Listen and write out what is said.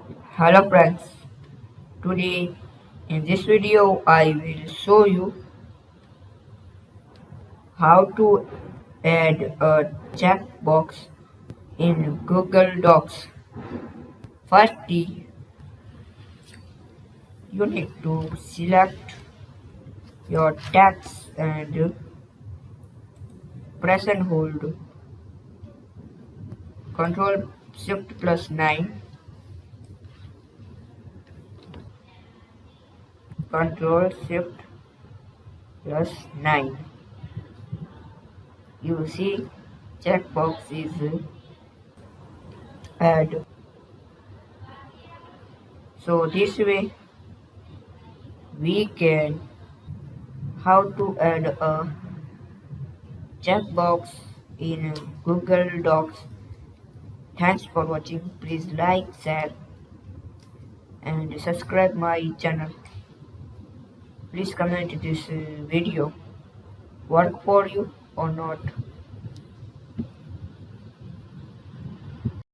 Hello friends, today in this video I will show you how to add a checkbox in Google Docs. Firstly, you need to select your text and press and hold Ctrl Shift plus 9, Ctrl Shift plus 9. You see checkbox is add. So this way we can how to add a checkbox in Google Docs. Thanks for watching. Please like, share and subscribe my channel. Please comment this video work for you or not.